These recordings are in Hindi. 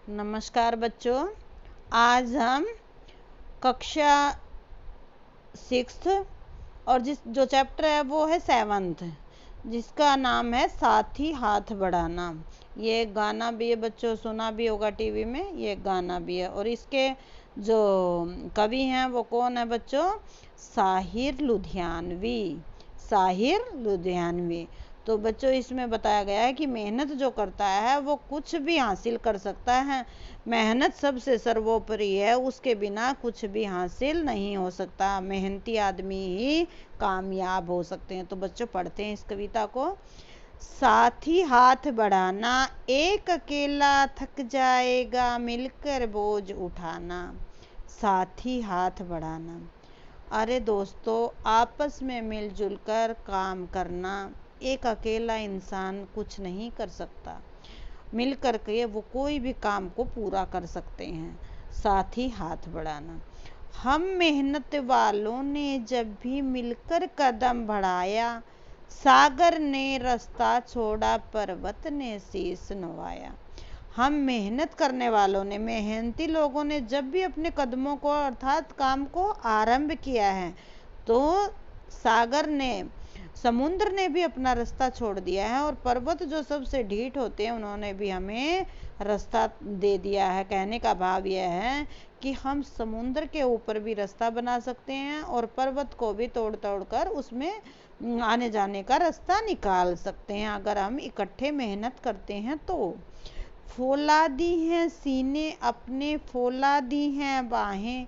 नमस्कार बच्चों। आज हम कक्षा 6th और जो चैप्टर है वो है 7th, जिसका नाम है साथी हाथ बढ़ाना। ये गाना भी है बच्चों, सुना भी होगा टीवी में, ये गाना भी है। और इसके जो कवि हैं वो कौन है बच्चों? साहिर लुधियानवी। साहिर लुधियानवी। तो बच्चों इसमें बताया गया है कि मेहनत जो करता है वो कुछ भी हासिल कर सकता है। मेहनत सबसे सर्वोपरि है, उसके बिना कुछ भी हासिल नहीं हो सकता। मेहनती आदमी ही कामयाब हो सकते हैं। तो बच्चों पढ़ते हैं इस कविता को। साथी हाथ बढ़ाना, एक अकेला थक जाएगा, मिलकर बोझ उठाना। साथी हाथ बढ़ाना, अरे दोस्तों आपस में मिलजुल कर काम करना। एक अकेला इंसान कुछ नहीं कर सकता, मिलकर के वो कोई भी काम को पूरा कर सकते हैं। साथ ही हाथ बढ़ाना। हम मेहनत वालों ने जब भी मिलकर कदम बढ़ाया, सागर ने रास्ता छोड़ा, पर्वत ने शीश नवाया। हम मेहनत करने वालों ने, मेहनती लोगों ने जब भी अपने कदमों को अर्थात काम को आरंभ किया है, तो सागर ने, समुद्र ने भी अपना रास्ता छोड़ दिया है, और पर्वत जो सबसे ढीठ होते हैं उन्होंने भी हमें रास्ता दे दिया है। कहने का भाव यह है कि हम समुद्र के ऊपर भी रास्ता बना सकते हैं और पर्वत को भी तोड़ तोड़ कर उसमें आने जाने का रास्ता निकाल सकते हैं, अगर हम इकट्ठे मेहनत करते हैं तो। फौलादी हैं सीने अपने, फौलादी हैं बाहें,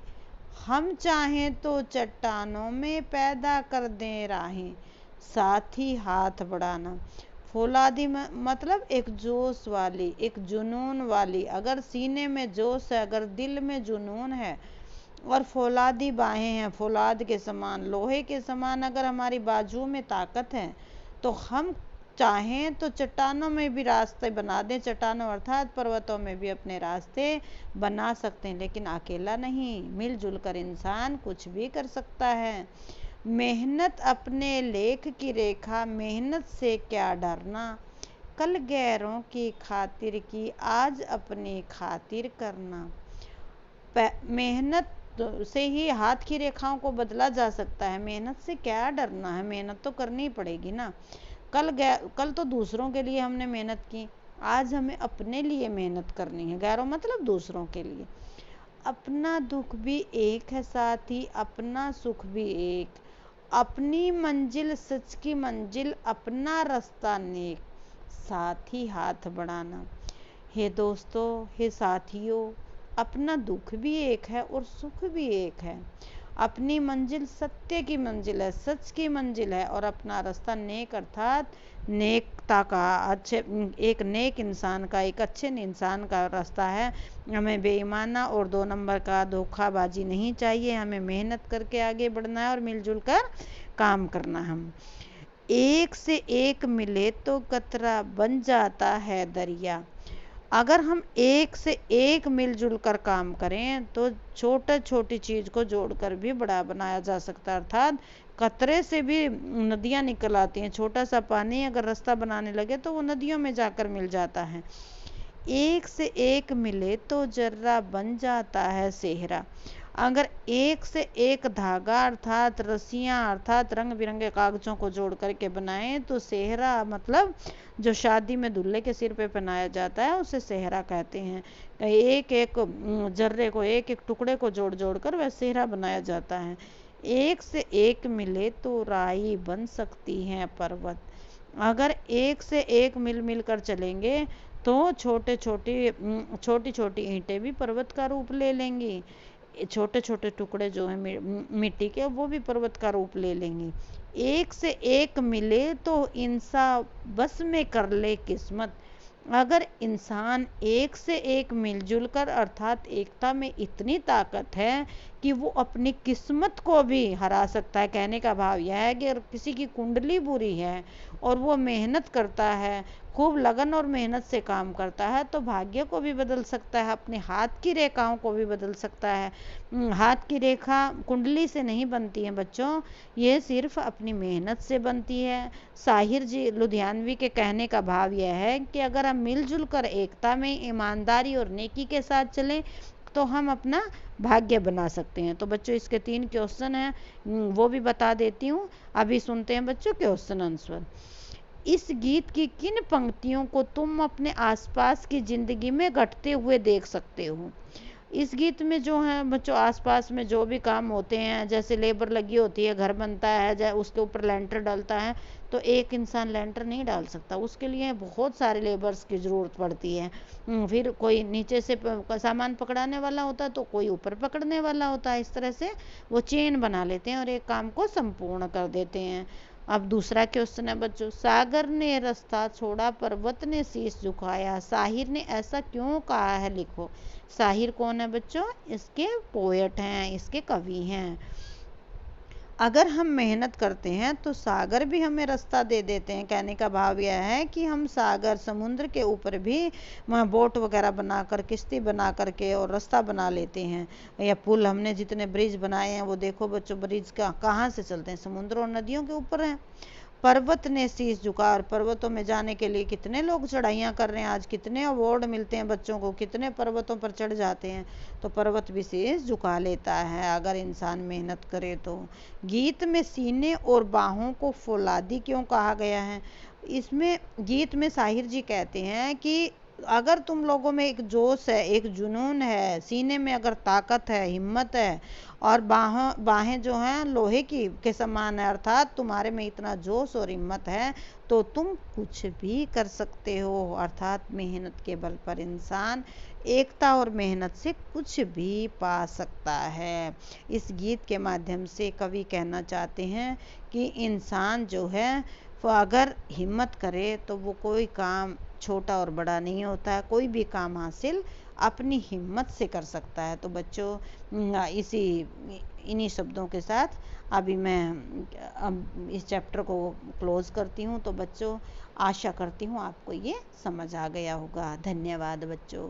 हम चाहें तो चट्टानों में पैदा कर दें राहें। साथ ही हाथ बढ़ाना। फौलादी मतलब एक जोश वाली, एक जुनून वाली। अगर सीने में जोश है, अगर दिल में जुनून है, और फौलादी बाहें हैं, फौलाद के समान, लोहे के समान अगर हमारी बाजुओं में ताकत है, तो हम चाहें तो चट्टानों में भी रास्ते बना दें। चट्टानों अर्थात पर्वतों में भी अपने रास्ते बना सकते हैं, लेकिन अकेला नहीं, मिलजुल कर इंसान कुछ भी कर सकता है। मेहनत अपने लेख की रेखा, मेहनत से क्या डरना, कल गैरों की खातिर की, आज अपनी खातिर करना। मेहनत से ही हाथ की रेखाओं को बदला जा सकता है। मेहनत से क्या डरना है, मेहनत तो करनी पड़ेगी ना। कल तो दूसरों के लिए हमने मेहनत की, आज हमें अपने लिए मेहनत करनी है। गैरों मतलब दूसरों के लिए। अपना दुख भी एक है साथी, अपना सुख भी एक, अपनी मंजिल सच की मंजिल, अपना रास्ता नेक। साथ ही हाथ बढ़ाना। हे दोस्तों, हे साथियों, अपना दुख भी एक है और सुख भी एक है। अपनी मंजिल सत्य की मंजिल है, सच की मंजिल है, और अपना रास्ता नेक अर्थात नेकता का, अच्छे एक नेक इंसान का, एक अच्छे इंसान का रास्ता है। हमें बेईमाना और 2 नंबर का धोखाबाजी नहीं चाहिए। हमें मेहनत करके आगे बढ़ना है और मिलजुल कर काम करना। हम एक से एक मिले तो कतरा बन जाता है दरिया। अगर हम एक से एक मिलजुल कर काम करें तो छोटे छोटी चीज को जोड़कर भी बड़ा बनाया जा सकता है। अर्थात कतरे से भी नदियां निकल आती हैं। छोटा सा पानी अगर रास्ता बनाने लगे तो वो नदियों में जाकर मिल जाता है। एक से एक मिले तो जर्रा बन जाता है सेहरा। अगर एक से एक धागा अर्थात रस्सियां अर्थात रंग बिरंगे कागजों को जोड़ करके बनाएं तो सेहरा मतलब जो शादी में दूल्हे के सिर पे पहनाया जाता है उसे सेहरा कहते हैं। एक एक जर्रे को, एक एक टुकड़े को जोड़ जोड़ कर वह सेहरा बनाया जाता है। एक से एक मिले तो राई बन सकती है पर्वत। अगर एक से एक मिल मिल कर चलेंगे तो छोटी छोटी ईंटें भी पर्वत का रूप ले लेंगी। छोटे छोटे टुकड़े जो है मिट्टी के, वो भी पर्वत का रूप ले लेंगे। एक से एक मिले तो इंसान बस में कर ले किस्मत। अगर इंसान एक से एक मिलजुल कर अर्थात एकता में इतनी ताकत है कि वो अपनी किस्मत को भी हरा सकता है। कहने का भाव यह है कि अगर किसी की कुंडली बुरी है और वो मेहनत करता है, खूब लगन और मेहनत से काम करता है, तो भाग्य को भी बदल सकता है, अपने हाथ की रेखाओं को भी बदल सकता है। हाथ की रेखा कुंडली से नहीं बनती है बच्चों, ये सिर्फ अपनी मेहनत से बनती है। साहिर जी लुधियानवी के कहने का भाव यह है कि अगर हम मिलजुल कर एकता में, ईमानदारी और नेकी के साथ चलें तो हम अपना भाग्य बना सकते हैं। तो बच्चों इसके 3 क्वेश्चन हैं, वो भी बता देती हूँ। अभी सुनते हैं बच्चों क्वेश्चन आंसर। इस गीत की किन पंक्तियों को तुम अपने आसपास की जिंदगी में घटते हुए देख सकते हो? इस गीत में जो है बच्चों आसपास में जो भी काम होते हैं, जैसे लेबर लगी होती है, घर बनता है, जैसे उसके ऊपर लेंटर डलता है, तो एक इंसान लेंटर नहीं डाल सकता, उसके लिए बहुत सारे लेबर्स की ज़रूरत पड़ती है। फिर कोई नीचे से सामान पकड़ाने वाला होता है, तो कोई ऊपर पकड़ने वाला होता है। इस तरह से वो चेन बना लेते हैं और एक काम को संपूर्ण कर देते हैं। अब दूसरा क्वेश्चन है बच्चों, सागर ने रास्ता छोड़ा, पर्वत ने शीश झुकाया, साहिर ने ऐसा क्यों कहा है, लिखो। साहिर कौन है बच्चों? इसके पोएट हैं, इसके कवि हैं। अगर हम मेहनत करते हैं तो सागर भी हमें रास्ता दे देते हैं। कहने का भाव यह है कि हम सागर, समुद्र के ऊपर भी बोट वगैरह बनाकर, किश्ती बना करके और रास्ता बना लेते हैं। या पुल, हमने जितने ब्रिज बनाए हैं वो देखो बच्चों, ब्रिज कहाँ से चलते हैं? समुद्र और नदियों के ऊपर हैं। पर्वत ने शीश झुका, और पर्वतों में जाने के लिए कितने लोग चढ़ाइयाँ कर रहे हैं, आज कितने अवार्ड मिलते हैं बच्चों को, कितने पर्वतों पर चढ़ जाते हैं। तो पर्वत भी शीश झुका लेता है अगर इंसान मेहनत करे तो। गीत में सीने और बाहों को फौलादी क्यों कहा गया है? इसमें गीत में साहिर जी कहते हैं कि अगर तुम लोगों में एक जोश है, एक जुनून है, सीने में अगर ताकत है, हिम्मत है, और बाहें जो हैं लोहे की के समान है, अर्थात तुम्हारे में इतना जोश और हिम्मत है, तो तुम कुछ भी कर सकते हो। अर्थात मेहनत के बल पर इंसान एकता और मेहनत से कुछ भी पा सकता है। इस गीत के माध्यम से कवि कहना चाहते हैं कि इंसान जो है वो अगर हिम्मत करे तो वो कोई काम छोटा और बड़ा नहीं होता है, कोई भी काम हासिल अपनी हिम्मत से कर सकता है। तो बच्चों इन्हीं शब्दों के साथ अभी मैं इस चैप्टर को क्लोज करती हूँ। तो बच्चों आशा करती हूँ आपको ये समझ आ गया होगा। धन्यवाद बच्चों।